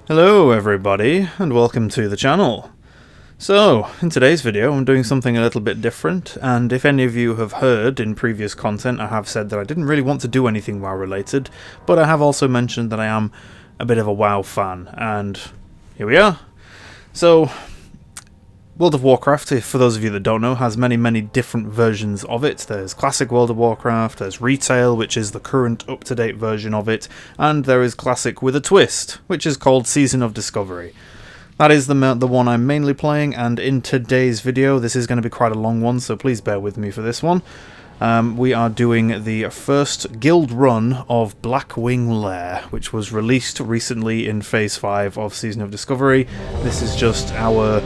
Hello everybody, and welcome to the channel. So, in today's video I'm doing something a little bit different, and if any of you have heard in previous content, I have said that I didn't really want to do anything WoW related, but I have also mentioned that I am a bit of a WoW fan, and here we are. So, World of Warcraft, for those of you that don't know, has many different versions of it. There's Classic World of Warcraft, there's Retail, which is the current up-to-date version of it, and there is Classic with a twist, which is called Season of Discovery. That is the one I'm mainly playing, and in today's video, this is going to be quite a long one, so please bear with me for this one. We are doing the first guild run of Blackwing Lair, which was released recently in Phase 5 of Season of Discovery. This is just our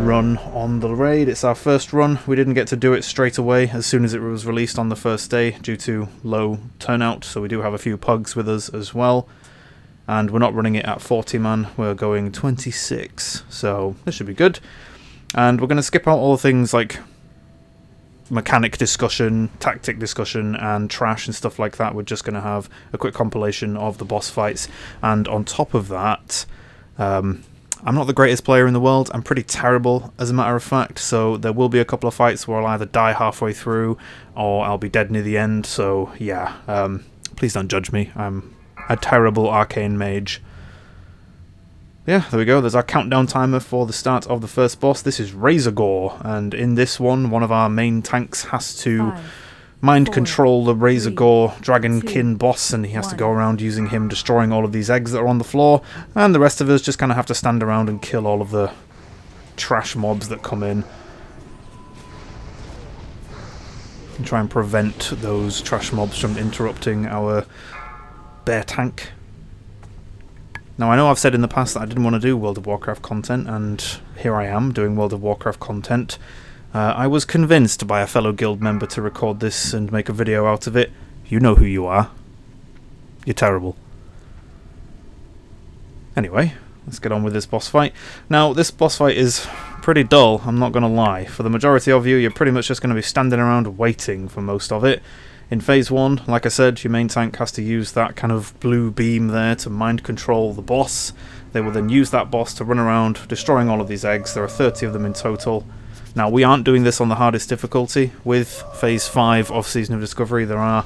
run on the raid. It's our first run. We didn't get to do it straight away as soon as it was released on the first day due to low turnout, so we do have a few pugs with us as well. And we're not running it at 40 man, we're going 26, so this should be good. And we're going to skip out all the things like mechanic discussion, tactic discussion, and trash and stuff like that. We're just going to have a quick compilation of the boss fights, and on top of that, I'm not the greatest player in the world. I'm pretty terrible, as a matter of fact, so there will be a couple of fights where I'll either die halfway through or I'll be dead near the end, so yeah, please don't judge me. I'm a terrible arcane mage. Yeah, there we go. There's our countdown timer for the start of the first boss. This is Razorgore, and in this one of our main tanks has to mind control the Razorgore Dragonkin boss, and he has to go around using him destroying all of these eggs that are on the floor, and the rest of us just kind of have to stand around and kill all of the trash mobs that come in and try and prevent those trash mobs from interrupting our bear tank. Now, I know I've said in the past that I didn't want to do World of Warcraft content, and here I am doing World of Warcraft content. I was convinced by a fellow guild member to record this and make a video out of it. You know who you are. You're terrible. Anyway, let's get on with this boss fight. Now, this boss fight is pretty dull, I'm not going to lie. For the majority of you, you're pretty much just going to be standing around waiting for most of it. In Phase 1, like I said, your main tank has to use that kind of blue beam there to mind control the boss. They will then use that boss to run around, destroying all of these eggs. There are 30 of them in total. Now, we aren't doing this on the hardest difficulty. With Phase 5 of Season of Discovery, there are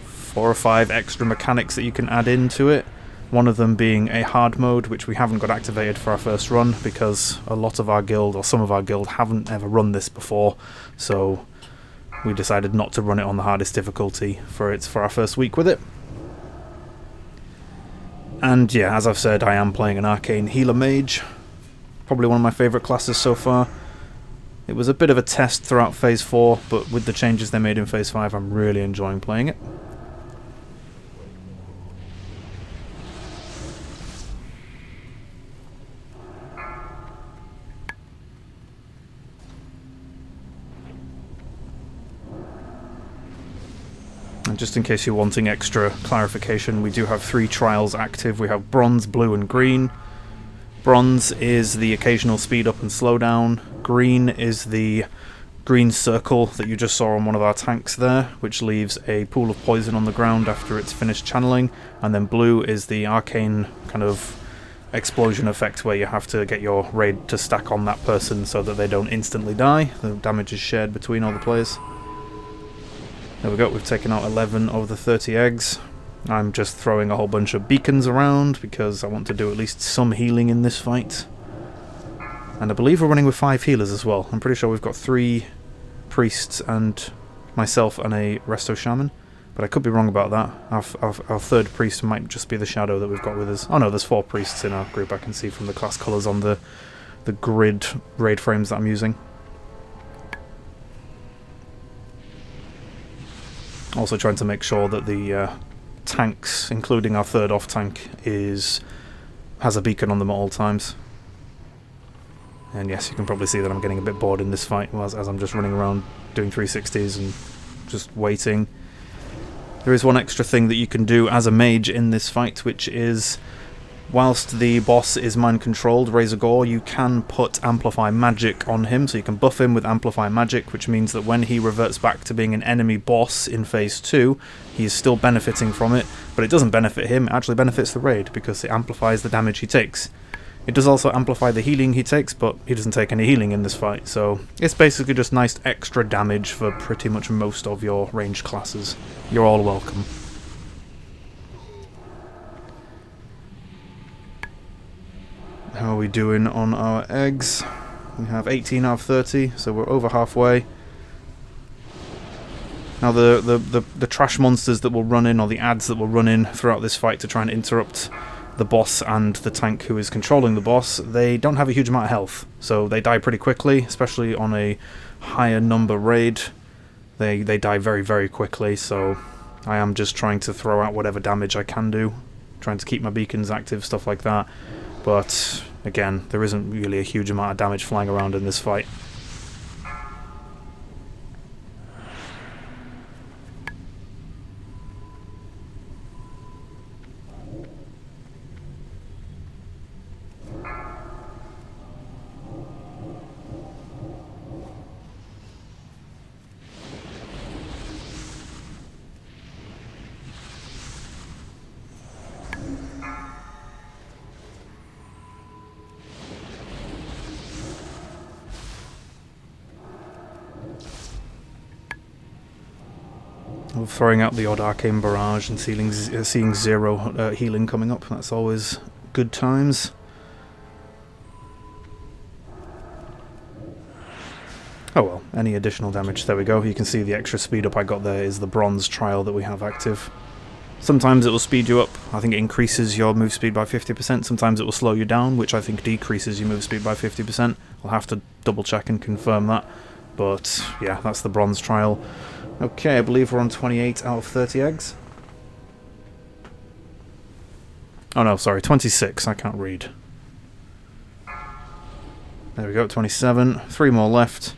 4 or 5 extra mechanics that you can add into it. One of them being a hard mode, which we haven't got activated for our first run, because a lot of our guild, or some of our guild, haven't ever run this before. So we decided not to run it on the hardest difficulty for our first week with it. And yeah, as I've said, I am playing an arcane healer mage. Probably one of my favourite classes so far. It was a bit of a test throughout Phase 4, but with the changes they made in Phase 5, I'm really enjoying playing it. And just in case you're wanting extra clarification, we do have 3 trials active. We have Bronze, Blue and Green. Bronze is the occasional speed up and slow down. Green is the green circle that you just saw on one of our tanks there, which leaves a pool of poison on the ground after it's finished channeling. And then blue is the arcane kind of explosion effect where you have to get your raid to stack on that person so that they don't instantly die. The damage is shared between all the players. There we go, we've taken out 11 of the 30 eggs. I'm just throwing a whole bunch of beacons around because I want to do at least some healing in this fight. And I believe we're running with 5 healers as well. I'm pretty sure we've got 3 priests and myself and a resto shaman. But I could be wrong about that. Our third priest might just be the shadow that we've got with us. Oh no, there's 4 priests in our group, I can see from the class colours on the grid raid frames that I'm using. Also trying to make sure that the tanks, including our third off tank, has a beacon on them at all times. And yes, you can probably see that I'm getting a bit bored in this fight as I'm just running around doing 360s and just waiting. There is one extra thing that you can do as a mage in this fight, which is Whilst the boss is mind-controlled, Razor Gore, you can put Amplify Magic on him, so you can buff him with Amplify Magic, which means that when he reverts back to being an enemy boss in Phase 2, he is still benefiting from it, but it doesn't benefit him, it actually benefits the raid, because it amplifies the damage he takes. It does also amplify the healing he takes, but he doesn't take any healing in this fight, so it's basically just nice extra damage for pretty much most of your ranged classes. You're all welcome. How are we doing on our eggs? We have 18 out of 30, so we're over halfway. Now the trash monsters that will run in, or the ads that will run in throughout this fight to try and interrupt the boss and the tank who is controlling the boss, they don't have a huge amount of health, so they die pretty quickly, especially on a higher number raid. They die very, very quickly, so I am just trying to throw out whatever damage I can do, trying to keep my beacons active, stuff like that. But again, there isn't really a huge amount of damage flying around in this fight. Throwing out the odd arcane barrage and seeing zero healing coming up, that's always good times. Oh well, any additional damage, there we go. You can see the extra speed up I got there is the bronze trial that we have active. Sometimes it will speed you up, I think it increases your move speed by 50%, sometimes it will slow you down, which I think decreases your move speed by 50%. I'll have to double check and confirm that, but yeah, that's the bronze trial. Okay, I believe we're on 28 out of 30 eggs. Oh no, sorry, 26, I can't read. There we go, 27, 3 more left.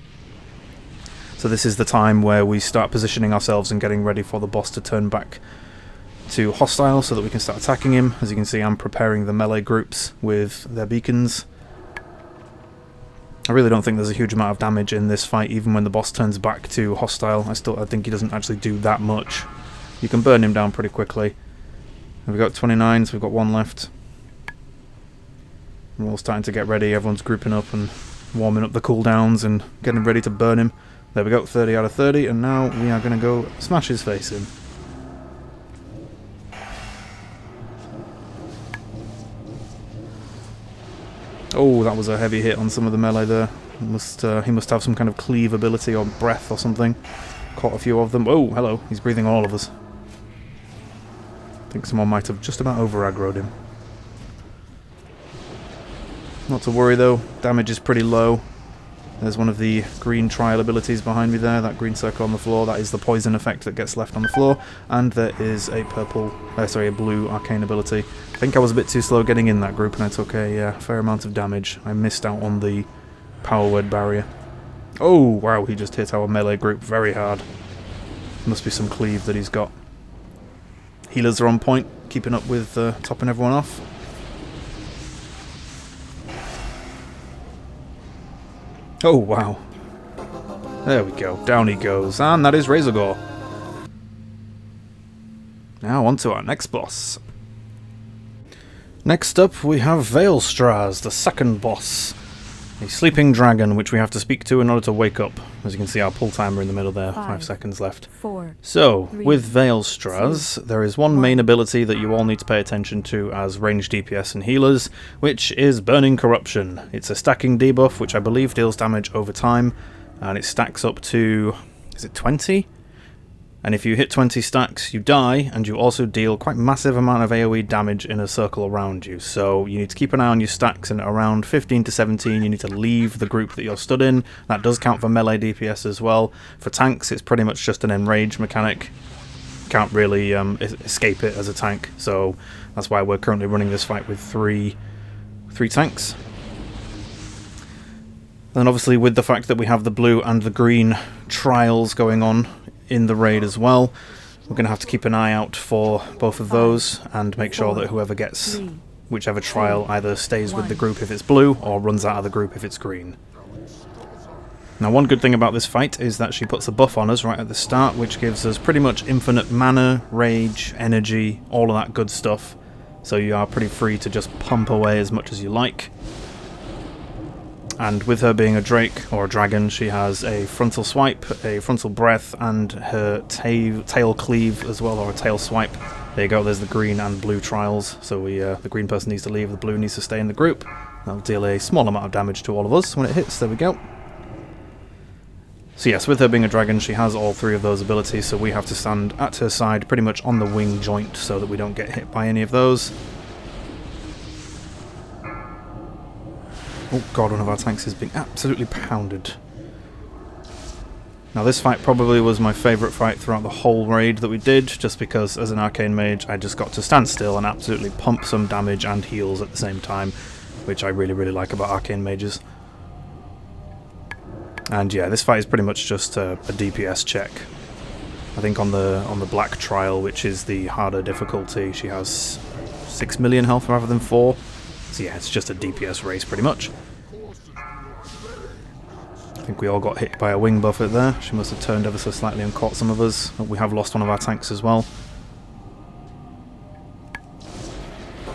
So this is the time where we start positioning ourselves and getting ready for the boss to turn back to hostile so that we can start attacking him. As you can see, I'm preparing the melee groups with their beacons. I really don't think there's a huge amount of damage in this fight, even when the boss turns back to hostile. I think he doesn't actually do that much. You can burn him down pretty quickly. And we've got 29, so we've got 1 left. We're all starting to get ready, everyone's grouping up and warming up the cooldowns and getting ready to burn him. There we go, 30 out of 30, and now we are going to go smash his face in. Oh, that was a heavy hit on some of the melee there. He must have some kind of cleave ability or breath or something. Caught a few of them. Oh, hello. He's breathing on all of us. I think someone might have just about over-aggroed him. Not to worry though. Damage is pretty low. There's one of the green trial abilities behind me there. That green circle on the floor. That is the poison effect that gets left on the floor. And there is a a blue arcane ability. I think I was a bit too slow getting in that group and I took a fair amount of damage. I missed out on the power word barrier. Oh, wow, he just hit our melee group very hard. Must be some cleave that he's got. Healers are on point, keeping up with topping everyone off. Oh, wow. There we go. Down he goes. And that is Razor Gore. Now on to our next boss. Next up we have Veilstraz, the second boss. A sleeping dragon which we have to speak to in order to wake up. As you can see, our pull timer in the middle there, 5 seconds left. 4, so, 3, with Veilstraz, 2, there is one main ability that you all need to pay attention to as ranged DPS and healers, which is Burning Corruption. It's a stacking debuff, which I believe deals damage over time, and it stacks up to, is it 20? And if you hit 20 stacks, you die, and you also deal quite massive amount of AoE damage in a circle around you. So you need to keep an eye on your stacks, and around 15 to 17 you need to leave the group that you're stood in. That does count for melee DPS as well. For tanks, it's pretty much just an enrage mechanic. Can't really escape it as a tank, so that's why we're currently running this fight with three tanks. Then obviously with the fact that we have the blue and the green trials going on in the raid as well, we're going to have to keep an eye out for both of those and make sure that whoever gets whichever trial either stays with the group if it's blue, or runs out of the group if it's green. Now, one good thing about this fight is that she puts a buff on us right at the start, which gives us pretty much infinite mana, rage, energy, all of that good stuff. So you are pretty free to just pump away as much as you like. And with her being a Drake, or a dragon, she has a frontal swipe, a frontal breath, and her tail cleave as well, or a tail swipe. There you go, there's the green and blue trials. So the green person needs to leave, the blue needs to stay in the group. That'll deal a small amount of damage to all of us when it hits, there we go. So yes, with her being a dragon, she has all three of those abilities, so we have to stand at her side pretty much on the wing joint so that we don't get hit by any of those. Oh god, one of our tanks is being absolutely pounded. Now this fight probably was my favourite fight throughout the whole raid that we did, just because as an arcane mage I just got to stand still and absolutely pump some damage and heals at the same time, which I really like about arcane mages. And yeah, this fight is pretty much just a DPS check. I think on the black trial, which is the harder difficulty, she has 6 million health rather than 4. So yeah, it's just a DPS race pretty much. I think we all got hit by a wing buffet there. She must have turned ever so slightly and caught some of us. We have lost one of our tanks as well.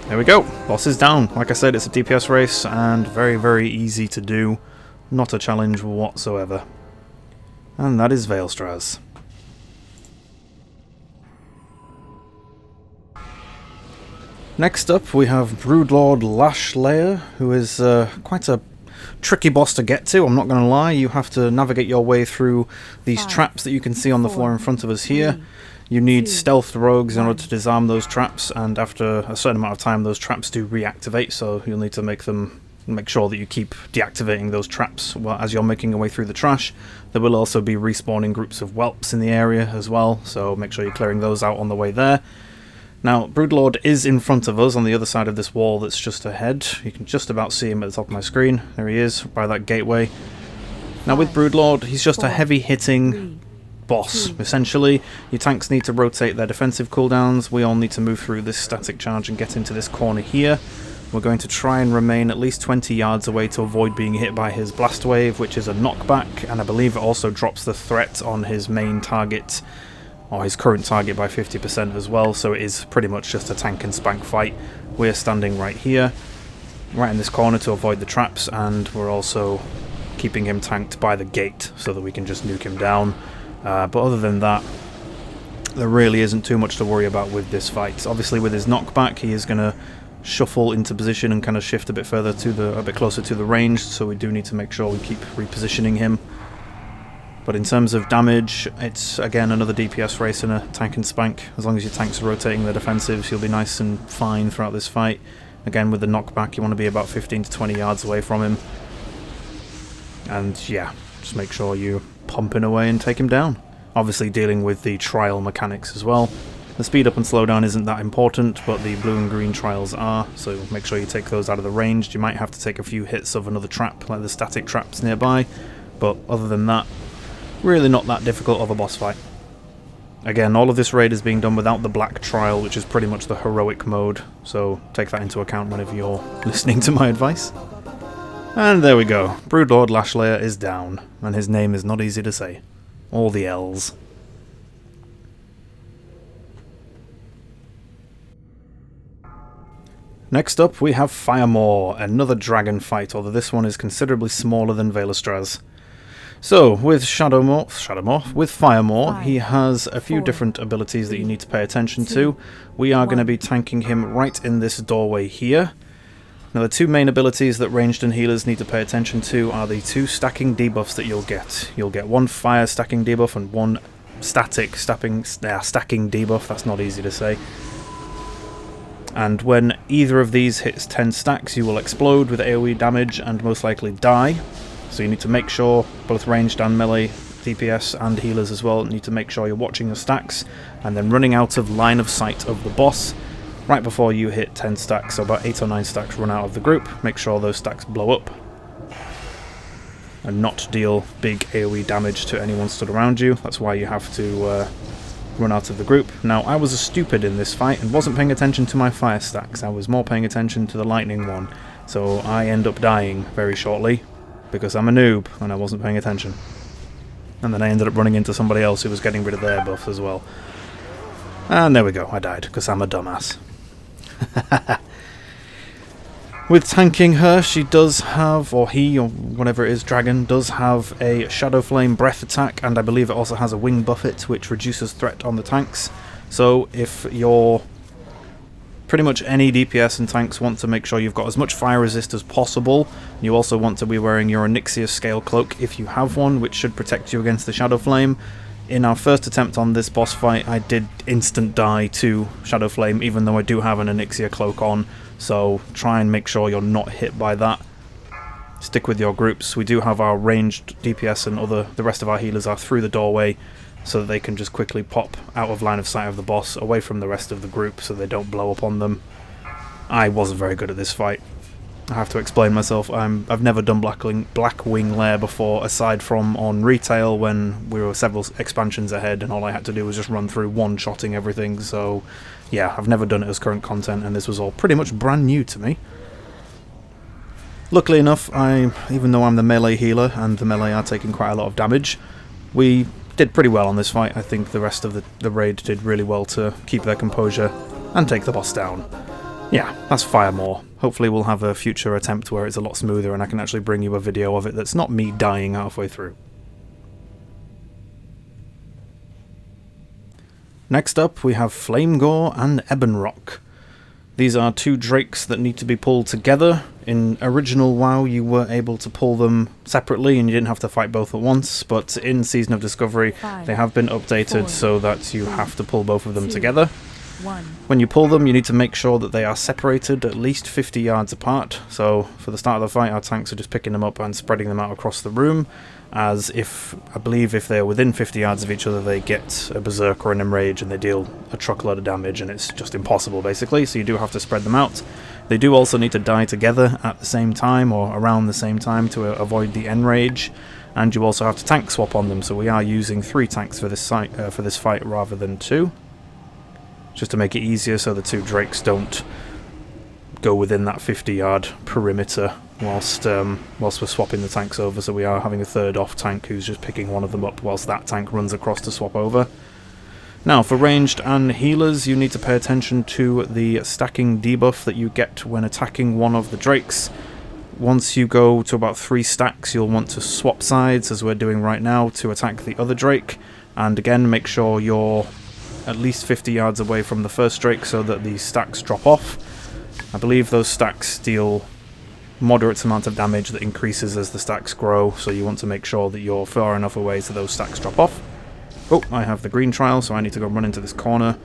There we go. Boss is down. Like I said, it's a DPS race and very easy to do. Not a challenge whatsoever. And that is Veilstraz. Next up we have Broodlord Lair, who is quite a tricky boss to get to, I'm not going to lie. You have to navigate your way through these traps that you can see on the floor in front of us here. You need stealth rogues in order to disarm those traps, and after a certain amount of time those traps do reactivate, so you'll need to make sure that you keep deactivating those traps as you're making your way through the trash. There will also be respawning groups of whelps in the area as well, so make sure you're clearing those out on the way there. Now, Broodlord is in front of us on the other side of this wall that's just ahead. You can just about see him at the top of my screen. There he is, by that gateway. Now with Broodlord, he's just a heavy-hitting boss, essentially. Your tanks need to rotate their defensive cooldowns. We all need to move through this static charge and get into this corner here. We're going to try and remain at least 20 yards away to avoid being hit by his blast wave, which is a knockback, and I believe it also drops the threat on his main target, or his current target, by 50% as well, so it is pretty much just a tank and spank fight. We're standing right here, right in this corner to avoid the traps, and we're also keeping him tanked by the gate so that we can just nuke him down. But other than that, there really isn't too much to worry about with this fight. Obviously with his knockback he is going to shuffle into position and kind of shift a bit further to a bit closer to the range, so we do need to make sure we keep repositioning him. But in terms of damage, it's again another DPS race in a tank and spank. As long as your tanks are rotating their defensives, you'll be nice and fine throughout this fight. Again, with the knockback, you want to be about 15 to 20 yards away from him. And yeah, just make sure you're pumping away and take him down. Obviously dealing with the trial mechanics as well. The speed up and slow down isn't that important, but the blue and green trials are, so make sure you take those out of the range. You might have to take a few hits of another trap, like the static traps nearby, but other than that, really not that difficult of a boss fight. Again, all of this raid is being done without the black trial, which is pretty much the heroic mode, so take that into account whenever you're listening to my advice. And there we go, Broodlord Lair is down, and his name is not easy to say. All the L's. Next up we have Firemaw, another dragon fight, although this one is considerably smaller than Veilstraz. So, with with Firemaw, he has a few different abilities that you need to pay attention to. We are going to be tanking him right in this doorway here. Now the two main abilities that ranged and healers need to pay attention to are the two stacking debuffs that you'll get. You'll get one fire stacking debuff and one static stacking debuff, that's not easy to say. And when either of these hits 10 stacks, you will explode with AoE damage and most likely die. So you need to make sure, both ranged and melee, DPS and healers as well, need to make sure you're watching your stacks and then running out of line of sight of the boss right before you hit 10 stacks, so about 8 or 9 stacks run out of the group. Make sure those stacks blow up and not deal big AoE damage to anyone stood around you. That's why you have to run out of the group. Now, I was a stupid in this fight and wasn't paying attention to my fire stacks. I was more paying attention to the lightning one. So I end up dying very shortly because I'm a noob and I wasn't paying attention. And then I ended up running into somebody else who was getting rid of their buff as well. And there we go, I died because I'm a dumbass. With tanking her, she does have, or he, or whatever it is, dragon, does have a Shadow Flame breath attack, and I believe it also has a wing buffet, which reduces threat on the tanks. So if you're pretty much any DPS and tanks want to make sure you've got as much fire resist as possible, you also want to be wearing your Onyxia Scale Cloak if you have one, which should protect you against the Shadow Flame. In our first attempt on this boss fight, I did instant die to Shadow Flame, even though I do have an Onyxia Cloak on. So try and make sure you're not hit by that. Stick with your groups. We do have our ranged DPS and the rest of our healers are through the doorway, so that they can just quickly pop out of line of sight of the boss, away from the rest of the group, so they don't blow up on them. I wasn't very good at this fight. I have to explain myself. I've never done Blackwing Lair before, aside from on retail when we were several expansions ahead and all I had to do was just run through one-shotting everything, so yeah, I've never done it as current content and this was all pretty much brand new to me. Luckily enough, even though I'm the melee healer and the melee are taking quite a lot of damage, we did pretty well on this fight. I think the rest of the raid did really well to keep their composure and take the boss down. Yeah, that's fire more. Hopefully we'll have a future attempt where it's a lot smoother and I can actually bring you a video of it that's not me dying halfway through. Next up we have Flamegore and Ebonrock. These are two drakes that need to be pulled together. In original WoW you were able to pull them separately and you didn't have to fight both at once, but in Season of Discovery they have been updated so that you have to pull both of them together. When you pull them, you need to make sure that they are separated at least 50 yards apart. So for the start of the fight, our tanks are just picking them up and spreading them out across the room, as I believe if they're within 50 yards of each other, they get a Berserk or an Enrage and they deal a truckload of damage, and it's just impossible basically, so you do have to spread them out. They do also need to die together at the same time, or around the same time, to avoid the Enrage, and you also have to tank swap on them, so we are using 3 tanks for this fight rather than 2. Just to make it easier so the two drakes don't go within that 50-yard perimeter whilst we're swapping the tanks over, so we are having a third off tank who's just picking one of them up whilst that tank runs across to swap over. Now for ranged and healers, you need to pay attention to the stacking debuff that you get when attacking one of the drakes. Once you go to about 3 stacks, you'll want to swap sides, as we're doing right now, to attack the other drake, and again make sure you're at least 50 yards away from the first drake so that the stacks drop off. I believe those stacks deal moderate amount of damage that increases as the stacks grow, so you want to make sure that you're far enough away so those stacks drop off. Oh, I have the green trial, so I need to go run into this corner,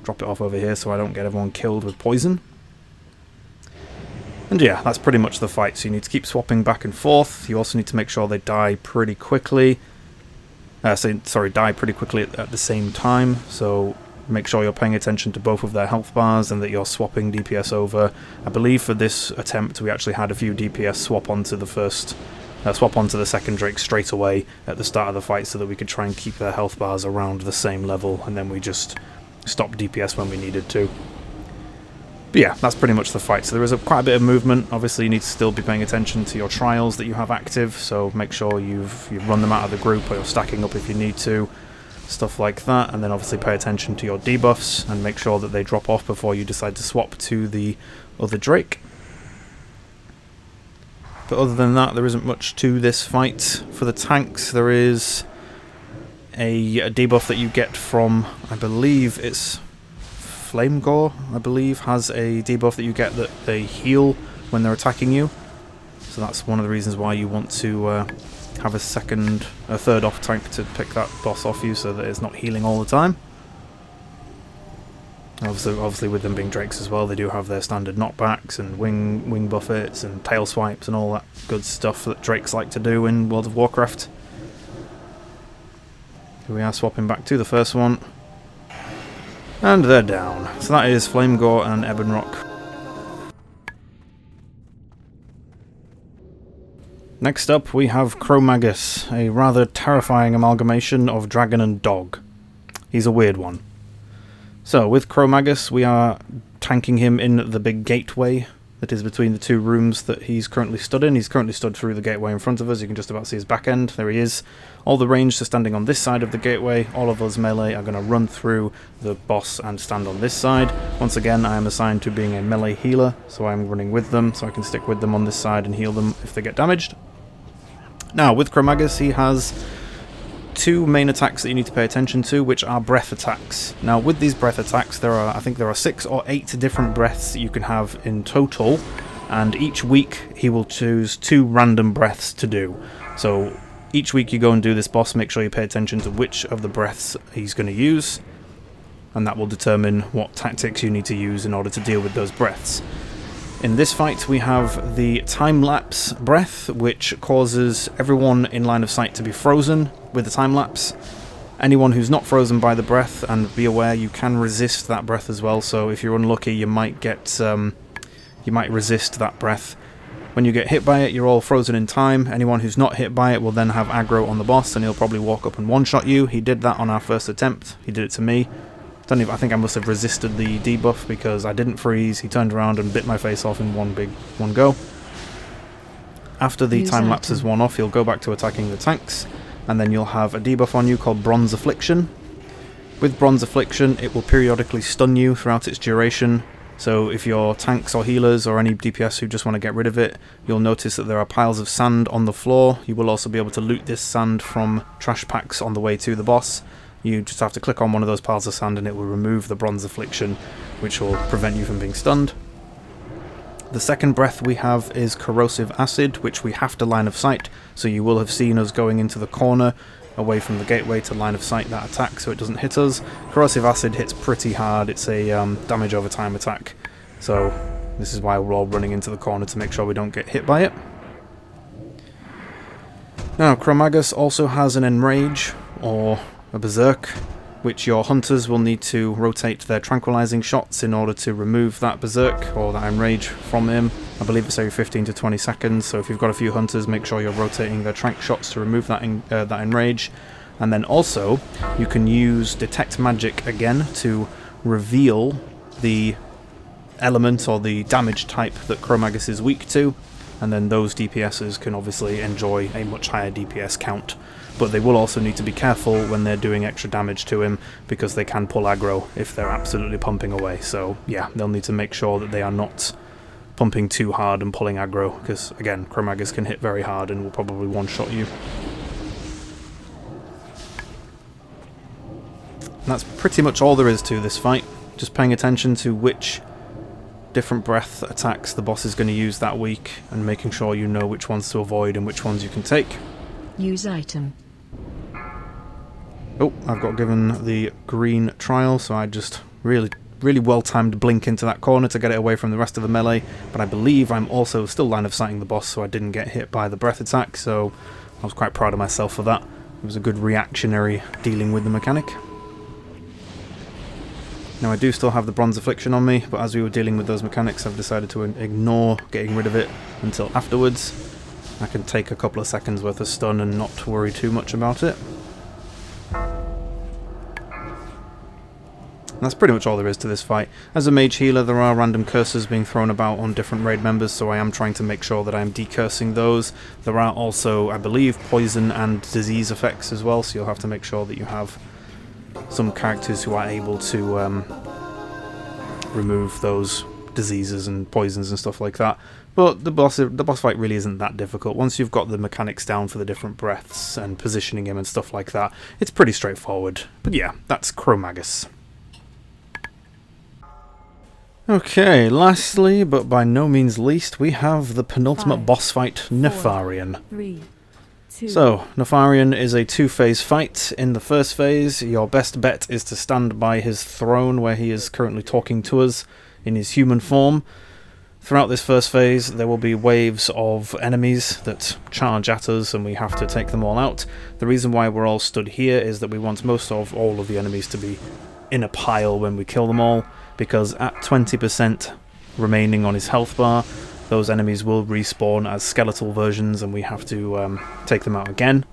drop it off over here so I don't get everyone killed with poison. And yeah, that's pretty much the fight, so you need to keep swapping back and forth. You also need to make sure they die pretty quickly. Die pretty quickly at the same time, so make sure you're paying attention to both of their health bars and that you're swapping DPS over. I believe for this attempt we actually had a few DPS swap onto the second drake straight away at the start of the fight so that we could try and keep their health bars around the same level, and then we just stopped DPS when we needed to. But yeah, that's pretty much the fight. So there is quite a bit of movement. Obviously you need to still be paying attention to your trials that you have active, so make sure you've run them out of the group or you're stacking up if you need to, stuff like that. And then obviously pay attention to your debuffs and make sure that they drop off before you decide to swap to the other drake. But other than that, there isn't much to this fight. For the tanks, there is a debuff that you get from, I believe it's Flamegore, I believe, has a debuff that you get that they heal when they're attacking you. So that's one of the reasons why you want to have a third off tank to pick that boss off you so that it's not healing all the time. Obviously with them being drakes as well, they do have their standard knockbacks and wing buffets and tail swipes and all that good stuff that drakes like to do in World of Warcraft. Here we are swapping back to the first one. And they're down. So that is Flamegore and Ebonrock. Next up we have Cro-Magus, a rather terrifying amalgamation of dragon and dog. He's a weird one. So with Chromagus, we are tanking him in the big gateway that is between the two rooms that he's currently stood in. He's currently stood through the gateway in front of us. You can just about see his back end. There he is. All the ranged are standing on this side of the gateway. All of us melee are going to run through the boss and stand on this side. Once again, I am assigned to being a melee healer, so I'm running with them, so I can stick with them on this side and heal them if they get damaged. Now, with Chromagus, he has two main attacks that you need to pay attention to, which are breath attacks. Now, with these breath attacks, I think there are 6 or 8 different breaths that you can have in total, and each week he will choose 2 random breaths to do. So each week you go and do this boss, make sure you pay attention to which of the breaths he's going to use, and that will determine what tactics you need to use in order to deal with those breaths. In this fight we have the time-lapse breath, which causes everyone in line of sight to be frozen with the time-lapse. Anyone who's not frozen by the breath, and be aware you can resist that breath as well, so if you're unlucky you might resist that breath. When you get hit by it, you're all frozen in time. Anyone who's not hit by it will then have aggro on the boss, and he'll probably walk up and one-shot you. He did that on our first attempt. He did it to me. I think I must have resisted the debuff because I didn't freeze. He turned around and bit my face off in one go. After the time lapse is worn off, he'll go back to attacking the tanks, and then you'll have a debuff on you called Bronze Affliction. With Bronze Affliction, it will periodically stun you throughout its duration. So if you're tanks or healers or any DPS who just want to get rid of it, you'll notice that there are piles of sand on the floor. You will also be able to loot this sand from trash packs on the way to the boss. You just have to click on one of those piles of sand and it will remove the Bronze Affliction, which will prevent you from being stunned. The second breath we have is Corrosive Acid, which we have to line of sight, so you will have seen us going into the corner away from the gateway to line of sight that attack so it doesn't hit us. Corrosive Acid hits pretty hard. It's a damage over time attack, so this is why we're all running into the corner to make sure we don't get hit by it. Now, Chromagus also has an Enrage, or a Berserk, which your hunters will need to rotate their tranquilizing shots in order to remove that Berserk or that Enrage from him. I believe it's every 15 to 20 seconds, so if you've got a few hunters, make sure you're rotating their trank shots to remove that Enrage. And then also, you can use Detect Magic again to reveal the element or the damage type that Chromagus is weak to, and then those DPSs can obviously enjoy a much higher DPS count. But they will also need to be careful when they're doing extra damage to him, because they can pull aggro if they're absolutely pumping away. So yeah, they'll need to make sure that they are not pumping too hard and pulling aggro, because again, Chromagus can hit very hard and will probably one-shot you. And that's pretty much all there is to this fight. Just paying attention to which different breath attacks the boss is going to use that week, and making sure you know which ones to avoid and which ones you can take. Use item. Oh, I've got given the green trial, so I just really well-timed blink into that corner to get it away from the rest of the melee, but I believe I'm also still line of sighting the boss, so I didn't get hit by the breath attack, so I was quite proud of myself for that. It was a good reactionary dealing with the mechanic. Now I do still have the Bronze Affliction on me, but as we were dealing with those mechanics, I've decided to ignore getting rid of it until afterwards. I can take a couple of seconds worth of stun and not worry too much about it. And that's pretty much all there is to this fight. As a mage healer, there are random curses being thrown about on different raid members, so I am trying to make sure that I am decursing those. There are also, I believe, poison and disease effects as well, so you'll have to make sure that you have some characters who are able to remove those diseases and poisons and stuff like that. But the boss fight really isn't that difficult. Once you've got the mechanics down for the different breaths and positioning him and stuff like that, it's pretty straightforward. But yeah, that's Chromagus. Okay, lastly, but by no means least, we have the penultimate boss fight, Nefarian. 3, 2. So, Nefarian is a two-phase fight. In the first phase, your best bet is to stand by his throne where he is currently talking to us in his human form. Throughout this first phase, there will be waves of enemies that charge at us, and we have to take them all out. The reason why we're all stood here is that we want most of all of the enemies to be in a pile when we kill them all, because at 20% remaining on his health bar, those enemies will respawn as skeletal versions, and we have to take them out again.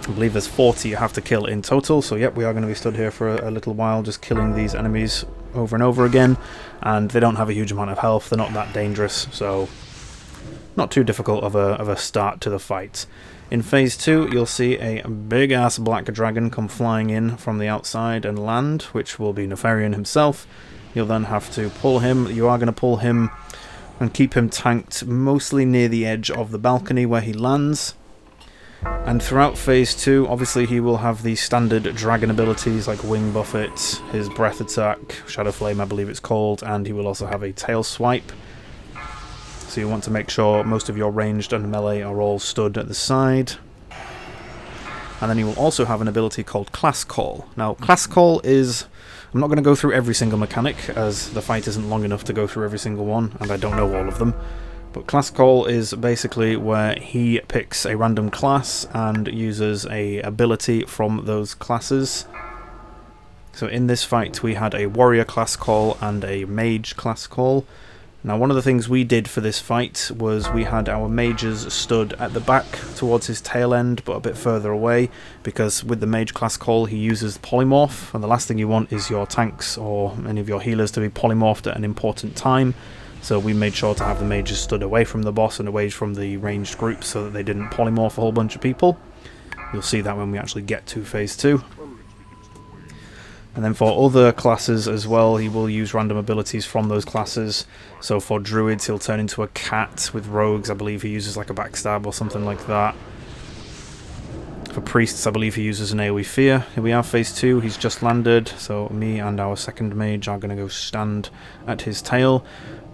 I believe there's 40 you have to kill in total, so yep, we are going to be stood here for a little while just killing these enemies over and over again, and they don't have a huge amount of health, they're not that dangerous, so not too difficult of a start to the fight. In Phase 2, you'll see a big-ass black dragon come flying in from the outside and land, which will be Nefarian himself. You'll then have to pull him. You are going to pull him and keep him tanked mostly near the edge of the balcony where he lands. And throughout Phase 2, obviously he will have the standard dragon abilities like Wing Buffet, his Breath Attack, Shadow Flame I believe it's called, and he will also have a Tail Swipe. So you want to make sure most of your ranged and melee are all stood at the side. And then you will also have an ability called Class Call. Now, Class Call is... I'm not going to go through every single mechanic, as the fight isn't long enough to go through every single one, and I don't know all of them. But Class Call is basically where he picks a random class and uses a ability from those classes. So in this fight we had a Warrior Class Call and a Mage Class Call. Now one of the things we did for this fight was we had our mages stood at the back towards his tail end, but a bit further away, because with the Mage Class Call he uses Polymorph, and the last thing you want is your tanks or any of your healers to be polymorphed at an important time. So we made sure to have the mages stood away from the boss and away from the ranged groups so that they didn't polymorph a whole bunch of people. You'll see that when we actually get to Phase 2. And then for other classes as well, he will use random abilities from those classes. So for druids, he'll turn into a cat. With rogues, I believe he uses like a backstab or something like that. For priests, I believe he uses an AoE Fear. Here we are, Phase 2, he's just landed. So me and our second mage are going to go stand at his tail.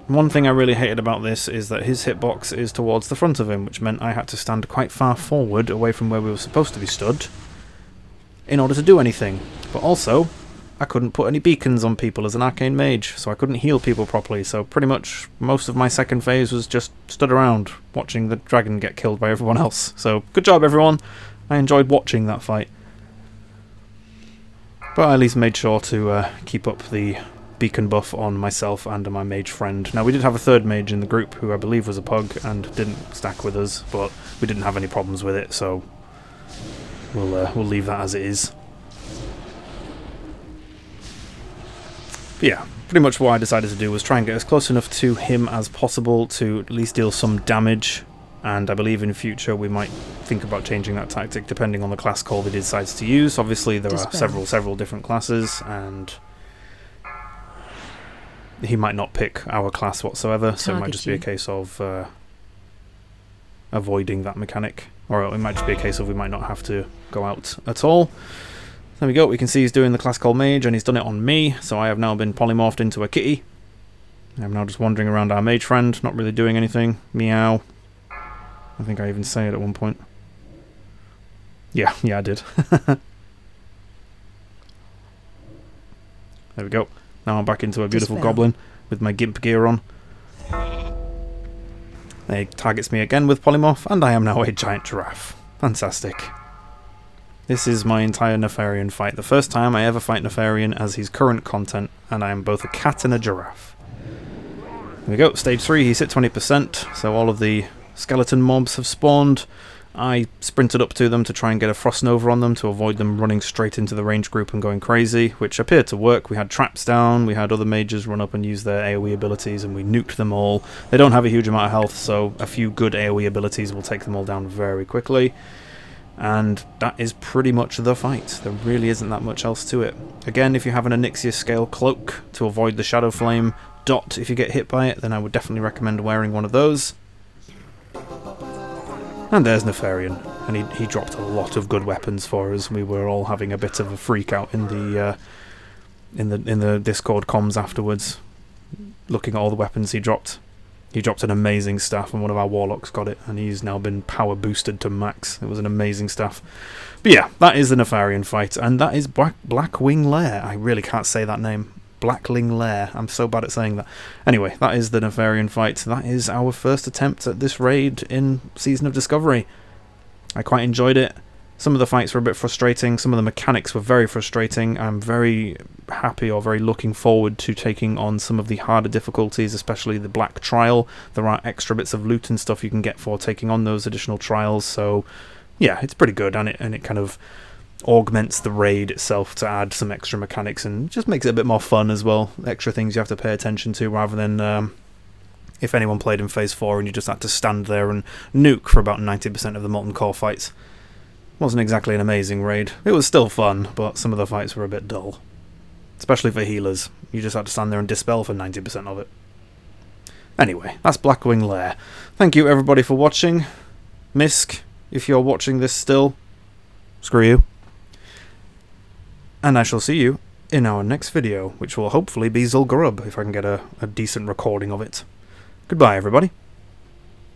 One thing I really hated about this is that his hitbox is towards the front of him, which meant I had to stand quite far forward away from where we were supposed to be stood in order to do anything. But also, I couldn't put any beacons on people as an arcane mage, so I couldn't heal people properly, so pretty much most of my second phase was just stood around watching the dragon get killed by everyone else. So good job everyone, I enjoyed watching that fight. But I at least made sure to keep up the beacon buff on myself and my mage friend. Now we did have a third mage in the group who I believe was a pug and didn't stack with us, but we didn't have any problems with it, so we'll leave that as it is. But yeah, pretty much what I decided to do was try and get as close enough to him as possible to at least deal some damage, and I believe in future we might think about changing that tactic depending on the class call that he decides to use. Obviously there are several different classes, and he might not pick our class whatsoever, so it might just be a case of avoiding that mechanic, or it might just be a case of we might not have to go out at all. There we go, we can see he's doing the class called Mage, and he's done it on me, so I have now been polymorphed into a kitty. I'm now just wandering around our mage friend, not really doing anything. Meow. I think I even say it at one point. Yeah, I did. There we go. Now I'm back into a beautiful goblin with my gimp gear on. He targets me again with polymorph, and I am now a giant giraffe. Fantastic. This is my entire Nefarian fight. The first time I ever fight Nefarian as his current content, and I am both a cat and a giraffe. There we go, stage 3, he's hit 20%, so all of the skeleton mobs have spawned. I sprinted up to them to try and get a Frost Nova on them to avoid them running straight into the range group and going crazy, which appeared to work. We had traps down, we had other mages run up and use their AoE abilities, and we nuked them all. They don't have a huge amount of health, so a few good AoE abilities will take them all down very quickly. And that is pretty much the fight. There really isn't that much else to it. Again, if you have an Onyxia Scale Cloak to avoid the Shadow Flame dot if you get hit by it, then I would definitely recommend wearing one of those. And there's Nefarian, and he dropped a lot of good weapons for us. We were all having a bit of a freak out in the Discord comms afterwards, looking at all the weapons he dropped. He dropped an amazing staff, and one of our warlocks got it, and he's now been power boosted to max. It was an amazing staff. But yeah, that is the Nefarian fight, and that is Blackwing Lair. I really can't say that name. Blackwing Lair. I'm so bad at saying that. Anyway, that is the Nefarian fight. That is our first attempt at this raid in Season of Discovery. I quite enjoyed it. Some of the fights were a bit frustrating. Some of the mechanics were very frustrating. I'm very happy or very looking forward to taking on some of the harder difficulties, especially the Black Trial. There are extra bits of loot and stuff you can get for taking on those additional trials, so yeah, it's pretty good, and it kind of augments the raid itself to add some extra mechanics and just makes it a bit more fun as well. Extra things you have to pay attention to rather than if anyone played in Phase 4 and you just had to stand there and nuke for about 90% of the Molten Core fights. Wasn't exactly an amazing raid. It was still fun, but some of the fights were a bit dull. Especially for healers. You just had to stand there and dispel for 90% of it. Anyway, that's Blackwing Lair. Thank you everybody for watching. Misk, if you're watching this still, screw you. And I shall see you in our next video, which will hopefully be Zul'Gurub, if I can get a decent recording of it. Goodbye, everybody.